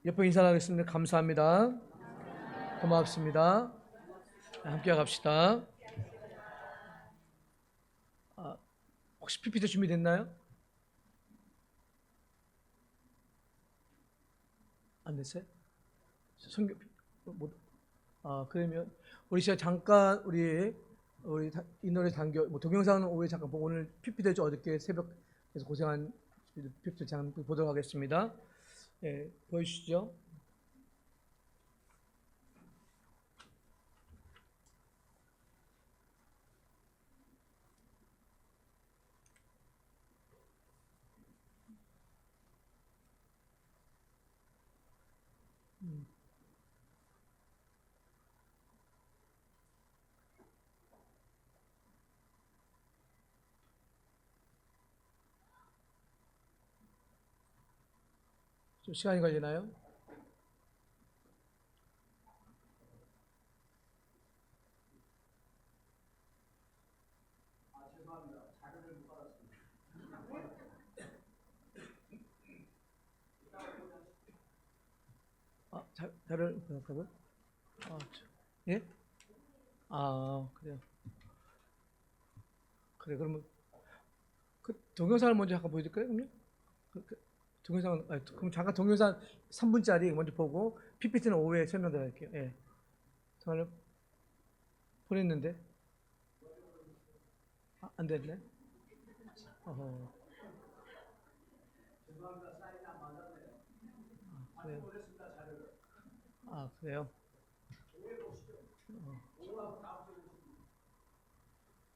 옆에 인사하겠습니다. 감사합니다. 고맙습니다. 함께 갑시다. 혹시 PPT 준비됐나요? 안 됐어요? 성경 그러면 우리 시간 잠깐 우리 인원의 단결 동영상은 오후에 잠깐 보고 오늘 PPT 어저께 새벽에서 고생한 PPT 잠깐 보도록 하겠습니다. 예, 보여주시죠. 좀 시간이 걸리나요? 자료를 그러면 예? 그래요. 그래 그러면 그 동영상을 먼저 잠깐 보여줄까요? 그러면 동영상 그럼 잠깐 동영상 3분짜리 먼저 보고 PPT는 오후에 설명드릴게요. 예. 전화를 보냈는데 안 됐네. 그래요.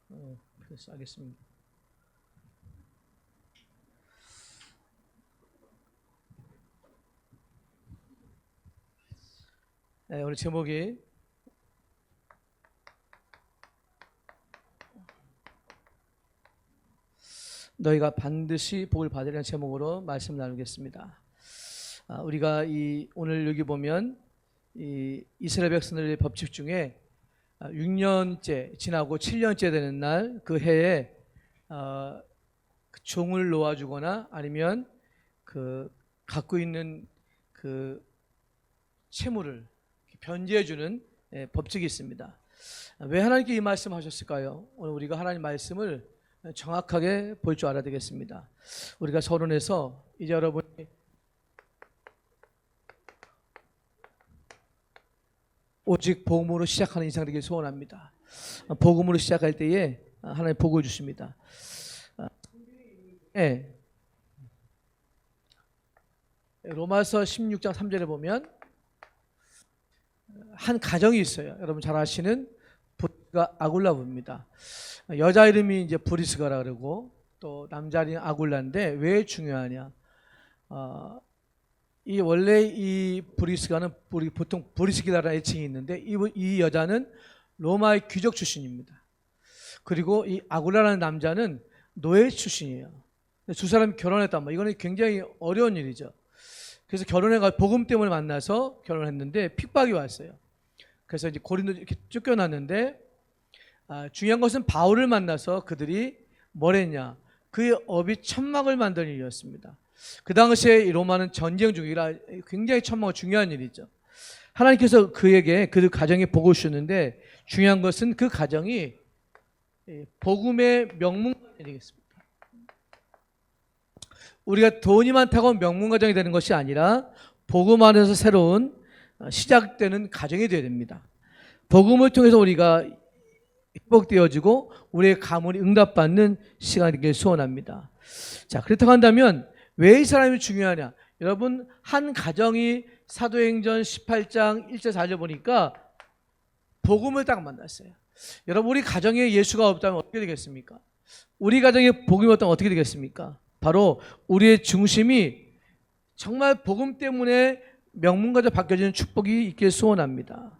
그래요. 그래서 알겠습니다. 네, 오늘 제목이 너희가 반드시 복을 받으리라는 제목으로 말씀 나누겠습니다. 우리가 오늘 여기 보면 이스라엘 백성들의 법칙 중에 6년째 지나고 7년째 되는 날 그 해에 그 종을 놓아주거나 아니면 그 갖고 있는 그 채무를 변제해주는 법칙이 있습니다. 왜 하나님께 이 말씀하셨을까요? 오늘 우리가 하나님 말씀을 정확하게 볼 줄 알아야 되겠습니다. 우리가 서론에서 이제 여러분이 오직 복음으로 시작하는 인생 되길 소원합니다. 복음으로 시작할 때에 하나님 복을 주십니다. 로마서 16장 3절에 보면 한 가정이 있어요. 여러분 잘 아시는 부가 아굴라부입니다. 여자 이름이 이제 브리스가라 그러고 또 남자 이름이 아굴라인데 왜 중요하냐? 원래 이 브리스가는 우리 보통 브리스기라라는 애칭이 있는데 이 여자는 로마의 귀족 출신입니다. 그리고 이 아굴라라는 남자는 노예 출신이에요. 두 사람이 결혼했단 말이에요. 이거는 굉장히 어려운 일이죠. 그래서 결혼해가 복음 때문에 만나서 결혼했는데 핍박이 왔어요. 그래서 이제 고린도 이렇게 쫓겨났는데 중요한 것은 바울을 만나서 그들이 뭘 했냐? 그의 업이 천막을 만드는 일이었습니다. 그 당시에 로마는 전쟁 중이라 굉장히 천막은 중요한 일이죠. 하나님께서 그 가정에 복을 주셨는데 중요한 것은 그 가정이 복음의 명문가정이겠습니다. 우리가 돈이 많다고 명문가정이 되는 것이 아니라 복음 안에서 새로운 시작되는 가정이 되어야 됩니다. 복음을 통해서 우리가 회복되어지고 우리의 가문이 응답받는 시간이 되길 소원합니다. 자, 그렇다고 한다면 왜 이 사람이 중요하냐? 여러분 한 가정이 사도행전 18장 1절 4절 보니까 복음을 딱 만났어요. 여러분 우리 가정에 예수가 없다면 어떻게 되겠습니까? 우리 가정에 복음이 없다면 어떻게 되겠습니까? 바로 우리의 중심이 정말 복음 때문에 명문가로 바뀌어지는 축복이 있길 소원합니다.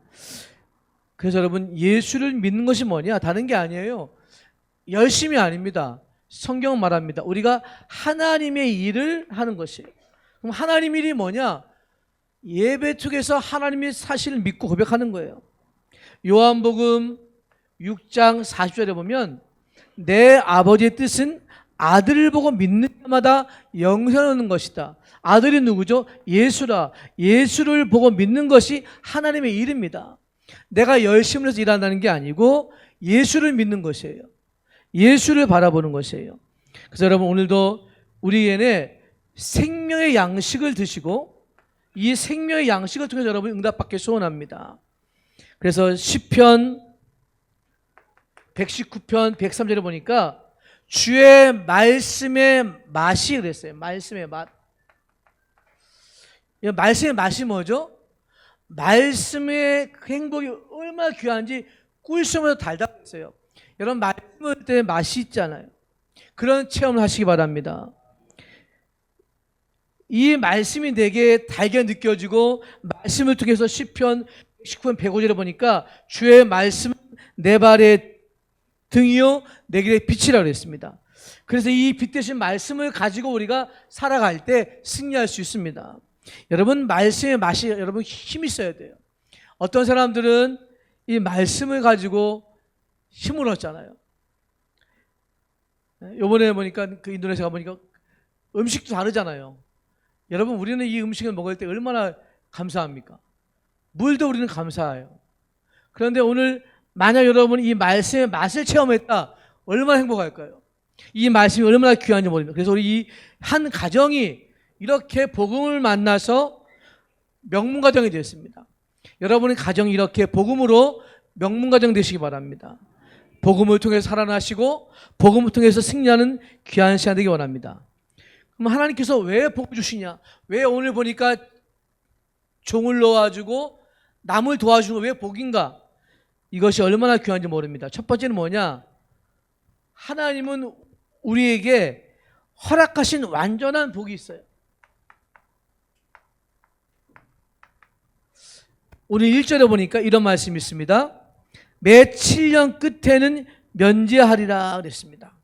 그래서 여러분 예수를 믿는 것이 뭐냐? 다른 게 아니에요. 열심이 아닙니다. 성경은 말합니다. 우리가 하나님의 일을 하는 것이에요. 그럼 하나님 일이 뭐냐? 예배 속에서 하나님의 사실을 믿고 고백하는 거예요. 요한복음 6장 40절에 보면 내 아버지의 뜻은 아들을 보고 믿는 자마다 영생을 얻는 것이다. 아들이 누구죠? 예수라. 예수를 보고 믿는 것이 하나님의 일입니다. 내가 열심히 해서 일한다는 게 아니고 예수를 믿는 것이에요. 예수를 바라보는 것이에요. 그래서 여러분, 오늘도 우리에게 생명의 양식을 드시고 이 생명의 양식을 통해서 여러분 응답받기 소원합니다. 그래서 시편 119편 103절에 보니까 주의 말씀의 맛이 그랬어요. 말씀의 맛. 이 말씀의 맛이 뭐죠? 말씀의 행복이 얼마나 귀한지 꿀수면서 달다 했어요. 여러분, 말씀을 때 맛이 있잖아요. 그런 체험을 하시기 바랍니다. 이 말씀이 내게 달게 느껴지고 말씀을 통해서 시편 19편 105절에 보니까 주의 말씀은 내 발의 등이요 내 길의 빛이라고 그랬습니다. 그래서 이 빛 대신 말씀을 가지고 우리가 살아갈 때 승리할 수 있습니다. 여러분, 말씀의 맛이 여러분 힘이 있어야 돼요. 어떤 사람들은 이 말씀을 가지고 힘을 얻잖아요. 이번에 보니까 그 인도네시아 보니까 음식도 다르잖아요. 여러분, 우리는 이 음식을 먹을 때 얼마나 감사합니까? 물도 우리는 감사해요. 그런데 오늘 만약 여러분 이 말씀의 맛을 체험했다, 얼마나 행복할까요? 이 말씀이 얼마나 귀한지 모릅니다. 그래서 우리 이 한 가정이 이렇게 복음을 만나서 명문 가정이 되었습니다. 여러분의 가정이 이렇게 복음으로 명문 가정 되시기 바랍니다. 복음을 통해서 살아나시고 복음을 통해서 승리하는 귀한 시간 되기 원합니다. 그럼 하나님께서 왜 복 주시냐? 왜 오늘 보니까 종을 놓아주고 남을 도와주는 거 왜 복인가? 이것이 얼마나 귀한지 모릅니다. 첫 번째는 뭐냐? 하나님은 우리에게 허락하신 완전한 복이 있어요. 오늘 1절에 보니까 이런 말씀이 있습니다. 매 7년 끝에는 면제하리라 그랬습니다.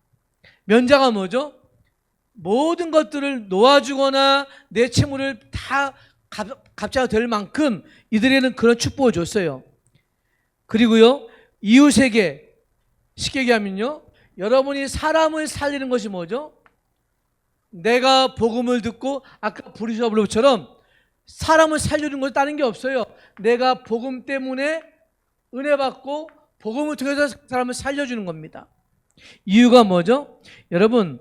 면제가 뭐죠? 모든 것들을 놓아주거나 내 채무를 다 갚자가 될 만큼 이들에게는 그런 축복을 줬어요. 그리고요, 이웃에게 쉽게 얘기하면요, 여러분이 사람을 살리는 것이 뭐죠? 내가 복음을 듣고 아까 브리저블로처럼 사람을 살려주는 것이 다른 게 없어요. 내가 복음 때문에 은혜 받고 복음을 통해서 사람을 살려주는 겁니다. 이유가 뭐죠? 여러분,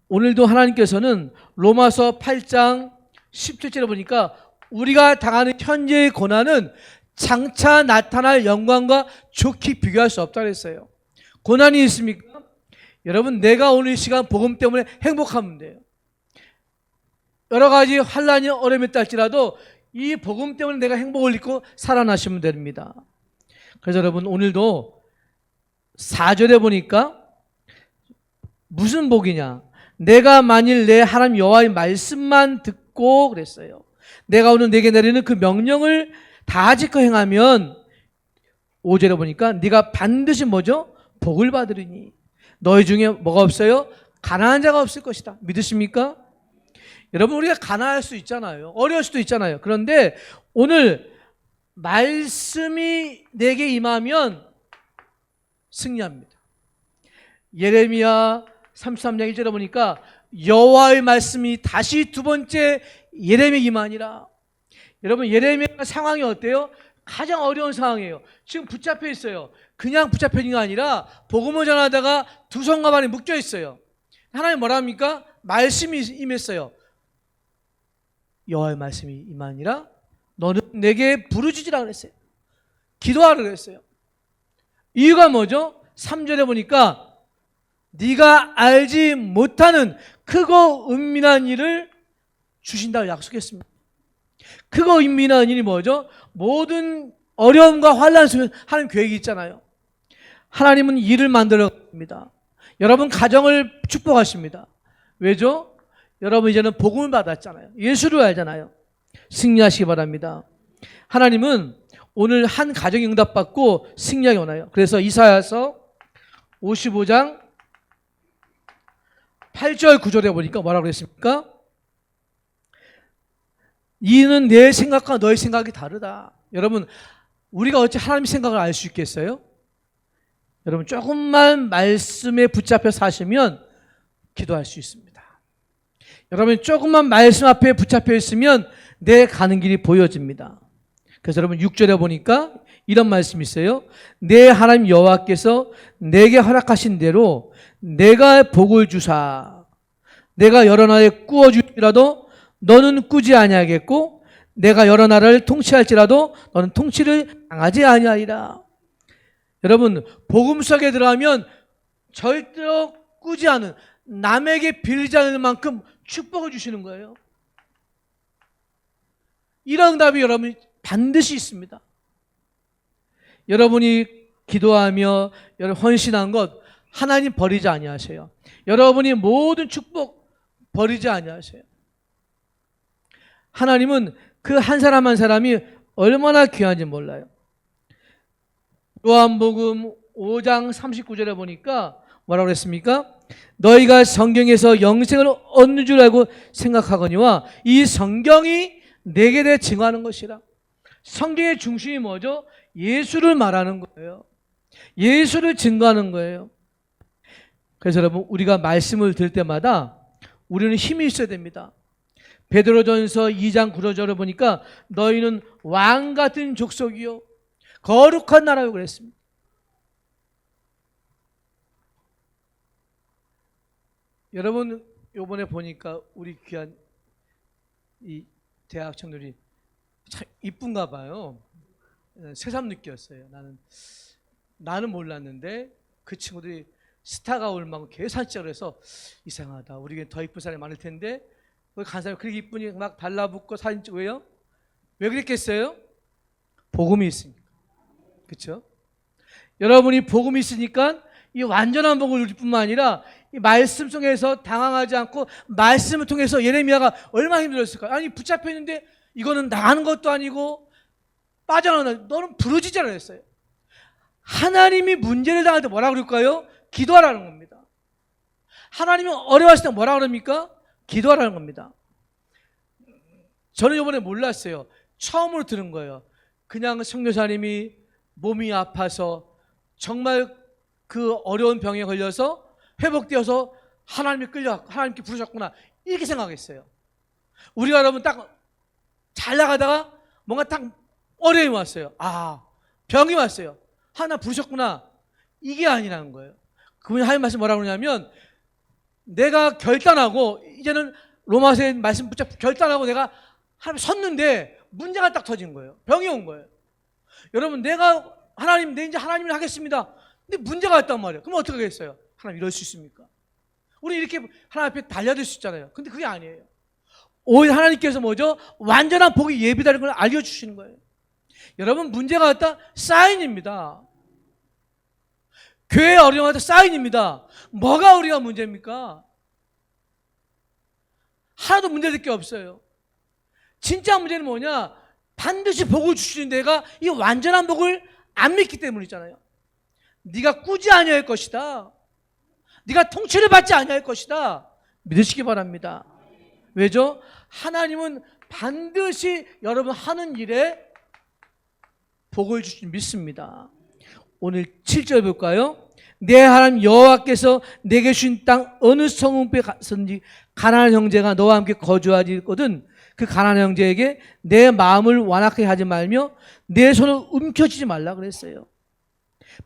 오늘도 하나님께서는 로마서 8장 17절에 보니까 우리가 당하는 현재의 고난은 장차 나타날 영광과 좋게 비교할 수 없다고 했어요. 고난이 있습니까? 여러분, 내가 오늘 이 시간 복음 때문에 행복하면 돼요. 여러 가지 환난이 어려움이 있다 할지라도 이 복음 때문에 내가 행복을 잊고 살아나시면 됩니다. 그래서 여러분, 오늘도 4절에 보니까 무슨 복이냐? 내가 만일 내 하나님 여호와의 말씀만 듣고 그랬어요. 내가 오늘 내게 내리는 그 명령을 다 지켜 행하면 5절에 보니까 네가 반드시 뭐죠? 복을 받으리니 너희 중에 뭐가 없어요? 가난한 자가 없을 것이다. 믿으십니까? 여러분, 우리가 가난할 수 있잖아요. 어려울 수도 있잖아요. 그런데 오늘 말씀이 내게 임하면 승리합니다. 예레미야 33장 1절에 보니까 여호와의 말씀이 다시 두 번째 예레미야에 임하니라. 여러분, 예레미야 상황이 어때요? 가장 어려운 상황이에요. 지금 붙잡혀 있어요. 그냥 붙잡혀 있는 게 아니라 복음을 전하다가 두 손과 발이 묶여 있어요. 하나님 뭐라 합니까? 말씀이 임했어요. 여호와의 말씀이 임하니라 너는 내게 부르짖으라 그랬어요. 기도하라 그랬어요. 이유가 뭐죠? 3절에 보니까 네가 알지 못하는 크고 은밀한 일을 주신다고 약속했습니다. 크고 은밀한 일이 뭐죠? 모든 어려움과 환난 속에 하나님 계획이 있잖아요. 하나님은 일을 만들어갑니다. 여러분 가정을 축복하십니다. 왜죠? 여러분 이제는 복음을 받았잖아요. 예수를 알잖아요. 승리하시기 바랍니다. 하나님은 오늘 한 가정이 응답받고 승리하기 원해요. 그래서 이사야서 55장 8절 9절에 보니까 뭐라고 그랬습니까? 이는 내 생각과 너의 생각이 다르다. 여러분, 우리가 어찌 하나님 생각을 알 수 있겠어요? 여러분, 조금만 말씀에 붙잡혀 사시면 기도할 수 있습니다. 여러분 조금만 말씀 앞에 붙잡혀 있으면 내 가는 길이 보여집니다. 그래서 여러분 6절에 보니까 이런 말씀이 있어요. 내 하나님 여호와께서 내게 허락하신 대로 내가 복을 주사 내가 여러 나라에 꾸어 주리라도 너는 꾸지 아니하겠고 내가 여러 나라를 통치할지라도 너는 통치를 당하지 아니하리라. 여러분 복음 속에 들어가면 절대로 꾸지 않은 남에게 빌리지 않을 만큼 축복을 주시는 거예요. 이런 응답이 여러분 반드시 있습니다. 여러분이 기도하며 헌신한 것 하나님 버리지 아니하세요. 여러분이 모든 축복 버리지 아니하세요. 하나님은 그 한 사람 한 사람이 얼마나 귀한지 몰라요. 요한복음 5장 39절에 보니까 뭐라고 그랬습니까? 너희가 성경에서 영생을 얻는 줄 알고 생각하거니와 이 성경이 내게 대해 증언하는 것이라. 성경의 중심이 뭐죠? 예수를 말하는 거예요. 예수를 증거하는 거예요. 그래서 여러분 우리가 말씀을 들을 때마다 우리는 힘이 있어야 됩니다. 베드로전서 2장 9절을 보니까 너희는 왕 같은 족속이요 거룩한 나라요 그랬습니다. 여러분 요번에 보니까 우리 귀한 이 대학 청년들이 참 이쁜가 봐요. 새삼 느꼈어요. 나는 몰랐는데 그 친구들이 스타가 올 만큼 계산적으로 해서 이상하다. 우리에게 더 이쁜 사람이 많을 텐데 거기 간 사람이 그렇게 이쁘니 막 달라붙고 사진 찍고 왜요? 왜 그랬겠어요? 복음이 있으니까. 그렇죠? 여러분이 복음이 있으니까 이 완전한 복을 누릴 뿐만 아니라 이 말씀 속에서 당황하지 않고 말씀을 통해서 예레미야가 얼마나 힘들었을까요? 아니 붙잡혀 있는데 이거는 나가는 것도 아니고 빠져나오는 너는 부르짖으라 했어요. 하나님이 문제를 당할 때 뭐라 그럴까요? 기도하라는 겁니다. 하나님이 어려워하실 때 뭐라 그럽니까? 기도하라는 겁니다. 저는 이번에 몰랐어요. 처음으로 들은 거예요. 그냥 선교사님이 몸이 아파서 정말 그 어려운 병에 걸려서 회복되어서 하나님이 끌려 하나님께 부르셨구나 이렇게 생각했어요. 우리가 여러분 딱 잘 나가다가 뭔가 딱 어려움이 왔어요. 아 병이 왔어요. 하나 부르셨구나 이게 아니라는 거예요. 그분이 하나님 말씀 뭐라고 그러냐면 내가 결단하고 이제는 로마서의 말씀 붙잡고 결단하고 내가 하나님 섰는데 문제가 딱 터진 거예요. 병이 온 거예요. 여러분 내가 하나님 내 이제 하나님을 하겠습니다. 근데 문제가 왔단 말이에요. 그럼 어떻게 하겠어요? 하나님 이럴 수 있습니까? 우리 이렇게 하나님 앞에 달려들 수 있잖아요. 근데 그게 아니에요. 오히려 하나님께서 뭐죠? 완전한 복이 예비다는 걸 알려주시는 거예요. 여러분 문제가 왔다? 사인입니다. 교회에 어려움이 왔다? 사인입니다. 뭐가 우리가 문제입니까? 하나도 문제될 게 없어요. 진짜 문제는 뭐냐? 반드시 복을 주시는 데가 이 완전한 복을 안 믿기 때문이잖아요. 네가 꾸지 아니할 것이다. 네가 통치를 받지 아니할 것이다. 믿으시기 바랍니다. 왜죠? 하나님은 반드시 여러분 하는 일에 복을 주시 믿습니다. 오늘 7절 볼까요? 내 하나님 여호와께서 내게 주신 땅 어느 성읍에 갔든지 가나안 형제가 너와 함께 거주하거든 그 가나안 형제에게 내 마음을 완악하게 하지 말며 내 손을 움켜쥐지 말라 그랬어요.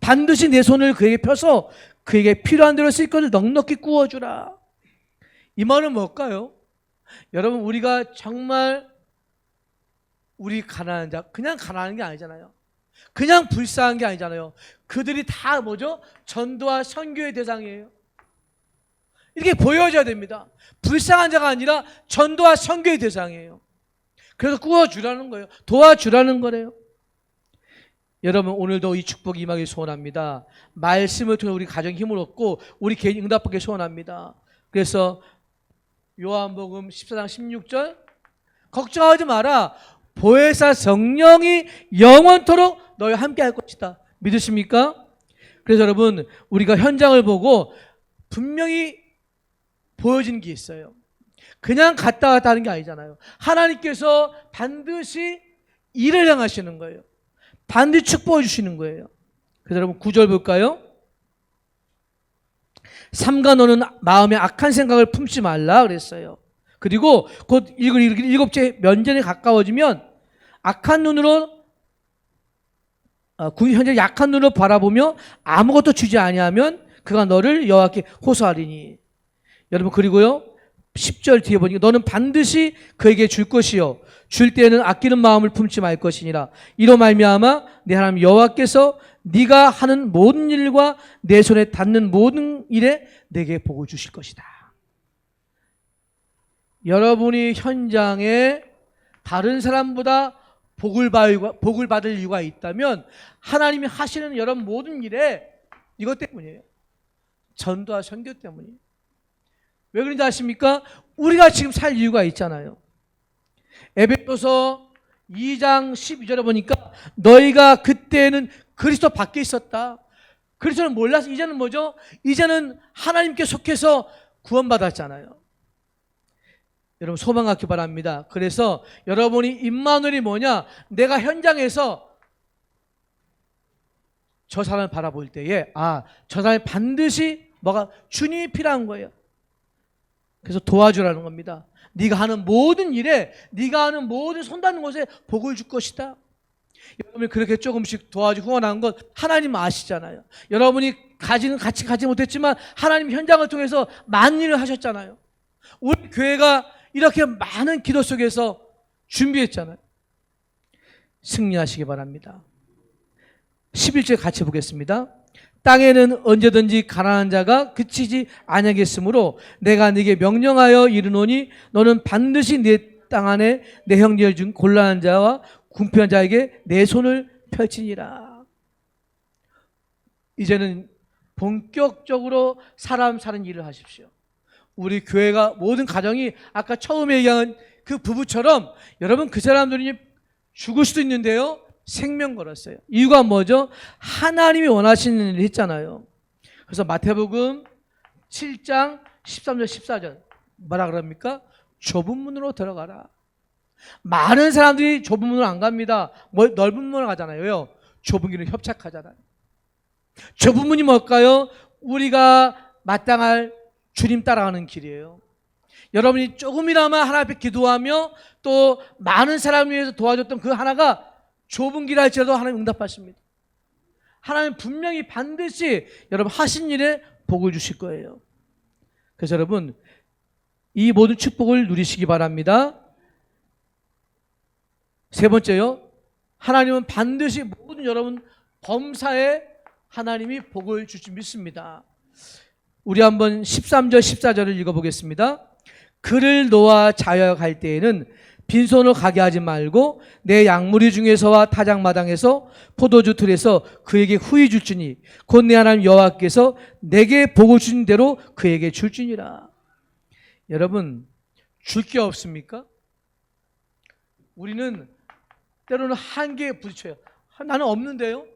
반드시 내 손을 그에게 펴서 그에게 필요한 대로 쓸 것을 넉넉히 구워주라. 이 말은 뭘까요? 여러분 우리가 정말 우리 가난한 자 그냥 가난한 게 아니잖아요. 그냥 불쌍한 게 아니잖아요. 그들이 다 뭐죠? 전도와 선교의 대상이에요. 이렇게 보여줘야 됩니다. 불쌍한 자가 아니라 전도와 선교의 대상이에요. 그래서 구워주라는 거예요. 도와주라는 거래요. 여러분 오늘도 이 축복이 임하길 소원합니다. 말씀을 통해 우리 가정에 힘을 얻고 우리 개인 응답받길 소원합니다. 그래서 요한복음 14장 16절 걱정하지 마라. 보혜사 성령이 영원토록 너희와 함께 할 것이다. 믿으십니까? 그래서 여러분 우리가 현장을 보고 분명히 보여진 게 있어요. 그냥 갔다 왔다 하는 게 아니잖아요. 하나님께서 반드시 일을 행하시는 거예요. 반드시 축복해 주시는 거예요. 그래서 여러분 9절 볼까요? 삼가 너는 마음에 악한 생각을 품지 말라 그랬어요. 그리고 곧 일곱째 면전에 가까워지면 악한 눈으로 현재 약한 눈으로 바라보며 아무것도 주지 아니하면 그가 너를 여호와께 호소하리니. 여러분, 그리고요 10절 뒤에 보니까 너는 반드시 그에게 줄 것이요 줄 때에는 아끼는 마음을 품지 말 것이니라. 이로 말미암아 내 하나님 여호와께서 네가 하는 모든 일과 내 손에 닿는 모든 일에 내게 복을 주실 것이다. 여러분이 현장에 다른 사람보다 복을 받을 이유가 있다면 하나님이 하시는 여러분 모든 일에 이것 때문이에요. 전도와 선교 때문이에요. 왜 그런지 아십니까? 우리가 지금 살 이유가 있잖아요. 에베소서 2장 12절에 보니까 너희가 그때는 그리스도 밖에 있었다. 그리스도는 몰라서 이제는 뭐죠? 이제는 하나님께 속해서 구원받았잖아요. 여러분 소망 갖기 바랍니다. 그래서 여러분이 임마누엘이 뭐냐? 내가 현장에서 저 사람을 바라볼 때에 저 사람이 반드시 뭐가 주님이 필요한 거예요. 그래서 도와주라는 겁니다. 네가 하는 모든 일에 네가 하는 모든 손 닿는 곳에 복을 줄 것이다. 여러분이 그렇게 조금씩 도와주고 후원한 건 하나님 아시잖아요. 여러분이 같이 가지 못했지만 하나님 현장을 통해서 많은 일을 하셨잖아요. 우리 교회가 이렇게 많은 기도 속에서 준비했잖아요. 승리하시기 바랍니다. 11절 같이 보겠습니다. 땅에는 언제든지 가난한 자가 그치지 아니하겠으므로 내가 네게 명령하여 이르노니 너는 반드시 네 땅 안에 내 형제 중 곤란한 자와 궁핍한 자에게 내 손을 펼치니라. 이제는 본격적으로 사람 사는 일을 하십시오. 우리 교회가 모든 가정이 아까 처음에 얘기한 그 부부처럼 여러분 그 사람들이 죽을 수도 있는데요 생명 걸었어요. 이유가 뭐죠? 하나님이 원하시는 일을 했잖아요. 그래서 마태복음 7장 13절 14절 뭐라 그럽니까? 좁은 문으로 들어가라. 많은 사람들이 좁은 문으로 안 갑니다. 넓은 문으로 가잖아요. 왜요? 좁은 길은 협착하잖아요. 좁은 문이 뭘까요? 우리가 마땅할 주님 따라가는 길이에요. 여러분이 조금이나마 하나님 앞에 기도하며 또 많은 사람을 위해서 도와줬던 그 하나가 좁은 길 할지라도 하나님 응답하십니다. 하나님 분명히 반드시 여러분 하신 일에 복을 주실 거예요. 그래서 여러분 이 모든 축복을 누리시기 바랍니다. 세 번째요. 하나님은 반드시 모든 여러분 범사에 하나님이 복을 주시 믿습니다. 우리 한번 13절 14절을 읽어보겠습니다. 그를 놓아 자유하여 갈 때에는 빈손으로 가게 하지 말고 내 양무리 중에서와 타작마당에서 포도주 틀에서 그에게 후히 줄지니 곧 내 하나님 여호와께서 내게 복을 주신 대로 그에게 줄지니라. 여러분 줄 게 없습니까? 우리는 때로는 한계에 부딪혀요. 나는 없는데요?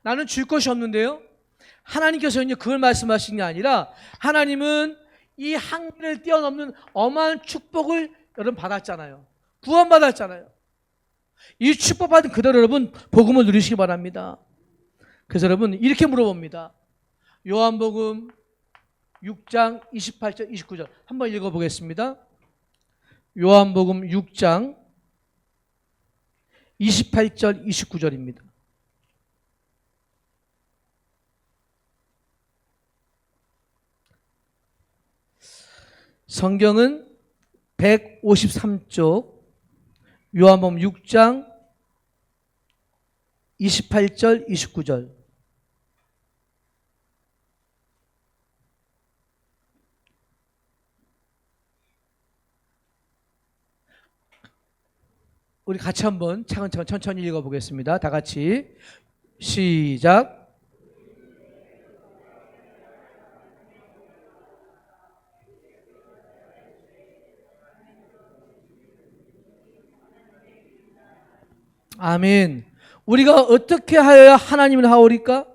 나는 줄 것이 없는데요? 하나님께서 이제 그걸 말씀하신 게 아니라 하나님은 이 한계를 뛰어넘는 어마어마한 축복을 여러분 받았잖아요. 구원받았잖아요. 이 축복받은 그대로 여러분 복음을 누리시기 바랍니다. 그래서 여러분 이렇게 물어봅니다. 요한복음 6장 28절 29절 한번 읽어보겠습니다. 요한복음 6장 28절 29절입니다. 성경은 153쪽 요한복음 6장 28절 29절 우리 같이 한번 차근차근 천천히 읽어보겠습니다. 다 같이 시작. 아멘. 우리가 어떻게 하여야 하나님을 하오리까?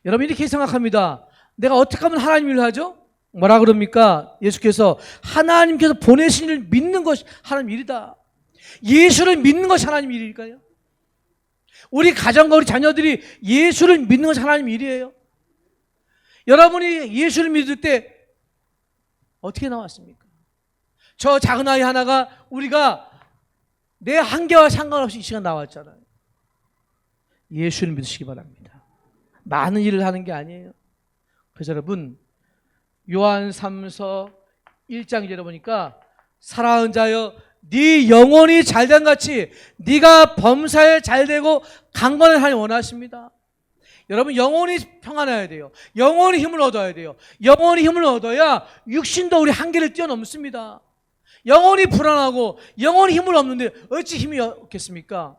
여러분 이렇게 생각합니다. 내가 어떻게 하면 하나님을 하죠? 뭐라 그럽니까? 예수께서 하나님께서 보내신 일을 믿는 것이 하나님 일이다. 예수를 믿는 것이 하나님 일일까요? 우리 가정과 우리 자녀들이 예수를 믿는 것이 하나님 일이에요. 여러분이 예수를 믿을 때 어떻게 나왔습니까? 저 작은 아이 하나가 우리가 내 한계와 상관없이 이 시간 나왔잖아요. 예수를 믿으시기 바랍니다. 많은 일을 하는 게 아니에요. 그래서 여러분, 요한 3서 1장 열어보니까 사랑하는 자여 네 영혼이 잘된 같이 네가 범사에 잘되고 강건한 하나님 원하십니다. 여러분, 영혼이 평안해야 돼요. 영혼이 힘을 얻어야 돼요. 영혼이 힘을 얻어야 육신도 우리 한계를 뛰어넘습니다. 영혼이 불안하고 영혼이 힘을 없는데 어찌 힘이 없겠습니까?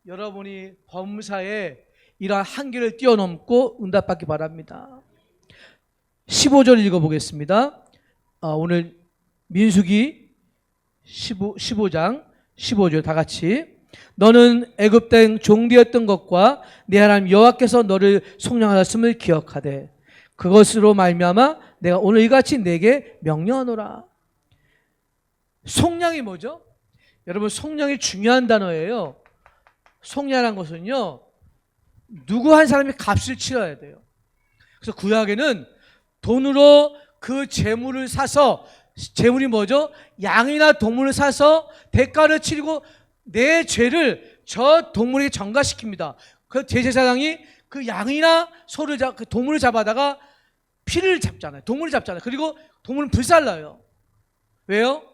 여러분이 범사에 이러한 한계를 뛰어넘고 응답받기 바랍니다. 15절 읽어보겠습니다. 오늘 민수기 15장 15절 다 같이. 너는 애굽 땅 종되었던 것과 네 하나님 여호와께서 너를 속량하셨음을 기억하되 그것으로 말미암아 내가 오늘 이같이 내게 명령하노라. 속량이 뭐죠? 여러분, 속량이 중요한 단어예요. 속량이라는 것은요, 누구 한 사람이 값을 치러야 돼요. 그래서 구약에는 돈으로 그 재물을 사서, 재물이 뭐죠? 양이나 동물을 사서 대가를 치르고 내 죄를 저 동물에게 전가시킵니다. 그 대제사장이 그 양이나 소를 그 동물을 잡아다가 피를 잡잖아요. 동물을 잡잖아요. 그리고 동물은 불살라요. 왜요?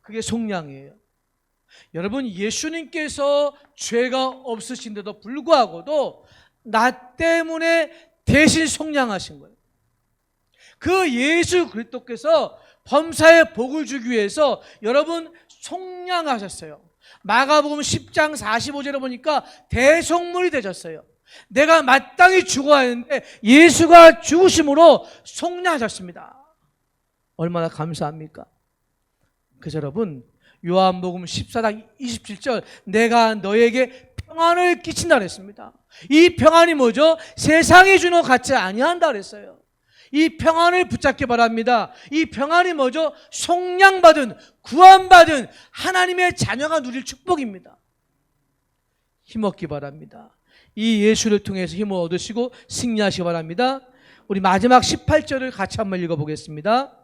그게 속량이에요. 여러분, 예수님께서 죄가 없으신데도 불구하고도 나 때문에 대신 속량하신 거예요. 그 예수 그리스도께서 범사에 복을 주기 위해서 여러분 속량하셨어요. 마가복음 10장 45절에 보니까 대속물이 되셨어요. 내가 마땅히 죽어야 하는데 예수가 죽으심으로 속량하셨습니다. 얼마나 감사합니까? 그래서 여러분, 요한복음 14장 27절 내가 너에게 평안을 끼친다 그랬습니다. 이 평안이 뭐죠? 세상이 주는 것 같지 아니한다 그랬어요. 이 평안을 붙잡기 바랍니다. 이 평안이 뭐죠? 속량받은, 구원받은 하나님의 자녀가 누릴 축복입니다. 힘없기 바랍니다. 이 예수를 통해서 힘을 얻으시고 승리하시기 바랍니다. 우리 마지막 18절을 같이 한번 읽어보겠습니다.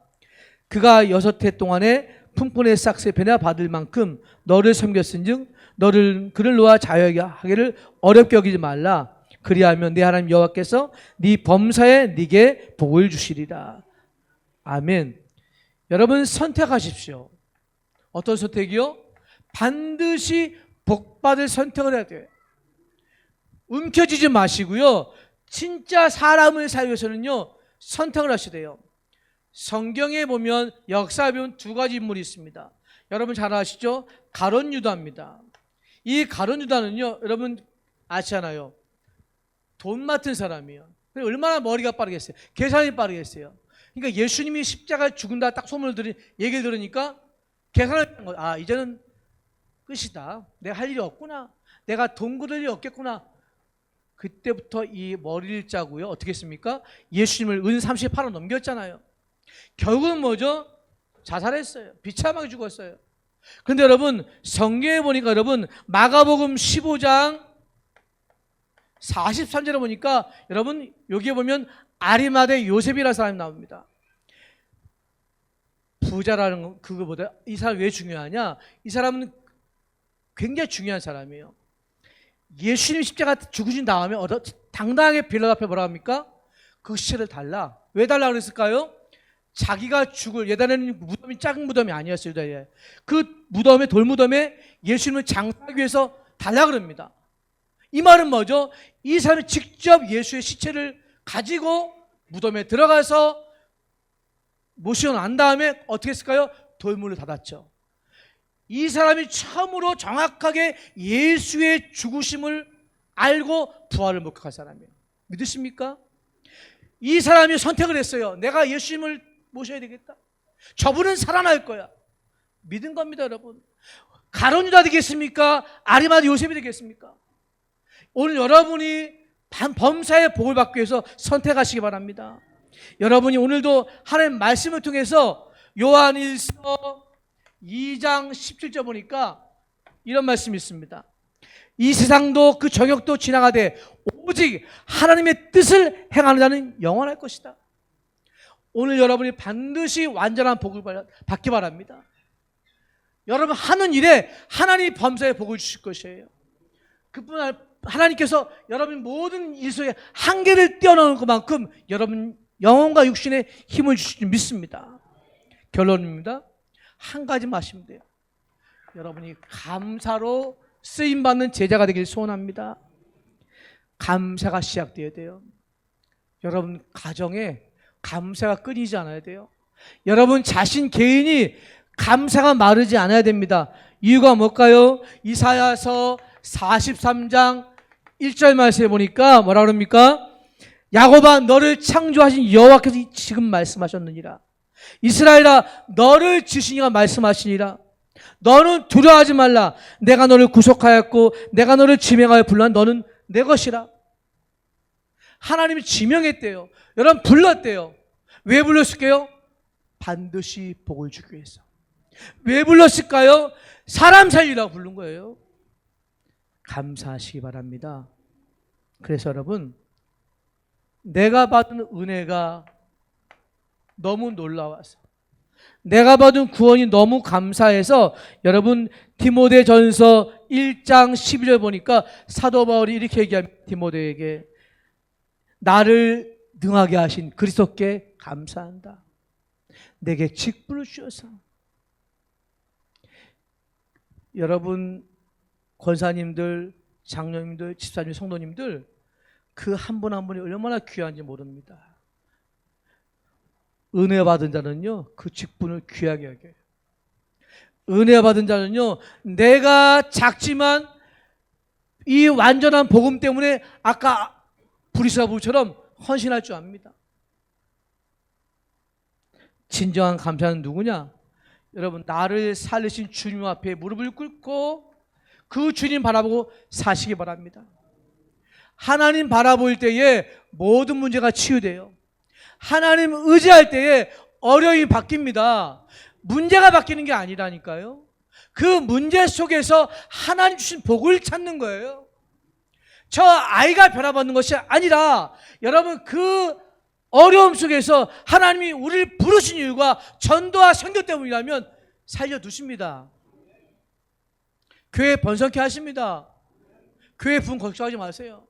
그가 6해 동안에 품꾼의 싹스에 변화 받을 만큼 너를 섬겼은즉 너를 그를 놓아 자유하게 하기를 어렵게 여기지 말라. 그리하면 네 하나님 여호와께서 네 범사에 네게 복을 주시리라. 아멘. 여러분, 선택하십시오. 어떤 선택이요? 반드시 복받을 선택을 해야 돼요. 움켜쥐지 마시고요, 진짜 사람을 살기 위해서는요 선택을 하셔야 돼요. 성경에 보면, 역사에 보면 두 가지 인물이 있습니다. 여러분 잘 아시죠? 가룟 유다입니다. 이 가룟 유다는요, 여러분 아시잖아요. 돈 맡은 사람이에요. 얼마나 머리가 빠르겠어요. 계산이 빠르겠어요. 그러니까 예수님이 십자가에 죽은다 딱 얘기를 들으니까 계산을 한 거예요. 아, 이제는 끝이다. 내가 할 일이 없구나. 내가 돈 그럴 일이 없겠구나. 그때부터 이 머리를 짜고요, 어떻게 했습니까? 예수님을 은 38원 넘겼잖아요. 결국은 뭐죠? 자살했어요. 비참하게 죽었어요. 그런데 여러분, 성경에 보니까 여러분 마가복음 15장 43절에 보니까 여러분 여기에 보면 아리마대 요셉이라는 사람이 나옵니다. 부자라는 그거보다 이 사람이 왜 중요하냐? 이 사람은 굉장히 중요한 사람이에요. 예수님 십자가 죽으신 다음에 당당하게 빌라 앞에 뭐라 합니까? 그 시체를 달라. 왜 달라 그랬을까요? 자기가 죽을, 예단에는 무덤이 작은 무덤이 아니었어요. 그 무덤에, 돌무덤에 예수님을 장사하기 위해서 달라 그럽니다. 이 말은 뭐죠? 이 사람이 직접 예수의 시체를 가지고 무덤에 들어가서 모시고 난 다음에 어떻게 했을까요? 돌문을 닫았죠. 이 사람이 처음으로 정확하게 예수의 죽으심을 알고 부활을 목격한 사람이에요. 믿으십니까? 이 사람이 선택을 했어요. 내가 예수님을 모셔야 되겠다. 저분은 살아날 거야. 믿은 겁니다, 여러분. 가룟 유다 되겠습니까? 아리마대 요셉이 되겠습니까? 오늘 여러분이 범사의 복을 받기 위해서 선택하시기 바랍니다. 여러분이 오늘도 하나님 말씀을 통해서 요한일서 2장 17절 보니까 이런 말씀이 있습니다. 이 세상도 그 정욕도 지나가되 오직 하나님의 뜻을 행하는 자는 영원할 것이다. 오늘 여러분이 반드시 완전한 복을 받기 바랍니다. 여러분 하는 일에 하나님이 범사에 복을 주실 것이에요. 그뿐 아니라 하나님께서 여러분 모든 일 속에 한계를 뛰어넘을 것만큼 여러분 영혼과 육신에 힘을 주실 줄 믿습니다. 결론입니다. 한 가지만 하시면 돼요. 여러분이 감사로 쓰임받는 제자가 되길 소원합니다. 감사가 시작되어야 돼요. 여러분 가정에 감사가 끊이지 않아야 돼요. 여러분 자신 개인이 감사가 마르지 않아야 됩니다. 이유가 뭘까요? 이사야서 43장 1절 말씀에 보니까 뭐라 그럽니까? 야곱아 너를 창조하신 여호와께서 지금 말씀하셨느니라. 이스라엘아 너를 지으신 이가 말씀하시니라. 너는 두려워하지 말라. 내가 너를 구속하였고 내가 너를 지명하여 불러난 너는 내 것이라. 하나님이 지명했대요. 여러분 불렀대요. 왜 불렀을까요? 반드시 복을 주기 위해서. 왜 불렀을까요? 사람 살리라고 부른 거예요. 감사하시기 바랍니다. 그래서 여러분 내가 받은 은혜가 너무 놀라워서 내가 받은 구원이 너무 감사해서 여러분 디모데전서 1장 12절 보니까 사도 바울이 이렇게 얘기합니다. 디모데에게 나를 능하게 하신 그리스도께 감사한다. 내게 직분을 주셔서. 여러분 권사님들, 장로님들, 집사님, 성도님들 그 한 분 한 분이 얼마나 귀한지 모릅니다. 은혜 받은 자는요 그 직분을 귀하게 여겨요. 은혜 받은 자는요 내가 작지만 이 완전한 복음 때문에 아까 브리스가 부처럼 헌신할 줄 압니다. 진정한 감사는 누구냐? 여러분 나를 살리신 주님 앞에 무릎을 꿇고 그 주님 바라보고 사시기 바랍니다. 하나님 바라볼 때에 모든 문제가 치유돼요. 하나님 의지할 때에 어려움이 바뀝니다. 문제가 바뀌는 게 아니라니까요. 그 문제 속에서 하나님 주신 복을 찾는 거예요. 저 아이가 변화받는 것이 아니라 여러분 그 어려움 속에서 하나님이 우리를 부르신 이유가 전도와 선교 때문이라면 살려두십니다. 교회 번성케 하십니다. 교회 부흥 걱정하지 마세요.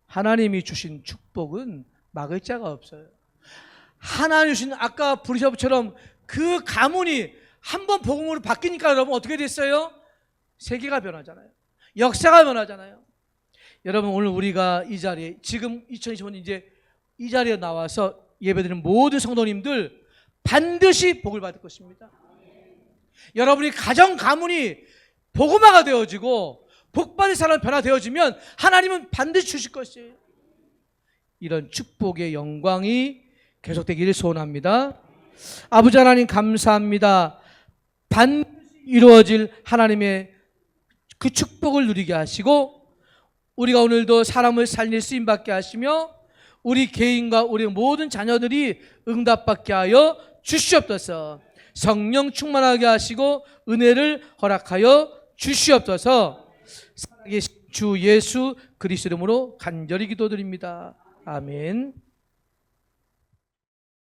하나님이 주신 축복은 막을 자가 없어요. 하나님 주신 아까 부르셔처럼 그 가문이 한번 복음으로 바뀌니까 여러분 어떻게 됐어요? 세계가 변하잖아요. 역사가 변하잖아요. 여러분 오늘 우리가 이 자리에 지금 2025년 이제 이 자리에 나와서 예배드리는 모든 성도님들 반드시 복을 받을 것입니다. 여러분이 가정 가문이 복음화가 되어지고 복받을 사람 변화되어지면 하나님은 반드시 주실 것이에요. 이런 축복의 영광이 계속되기를 소원합니다. 아버지 하나님 감사합니다. 반드시 이루어질 하나님의 그 축복을 누리게 하시고 우리가 오늘도 사람을 살릴 쓰임받게 하시며 우리 개인과 우리 모든 자녀들이 응답받게 하여 주시옵소서. 성령 충만하게 하시고 은혜를 허락하여 주시옵소서. 주 예수 그리스도 이름으로 간절히 기도드립니다. 아멘.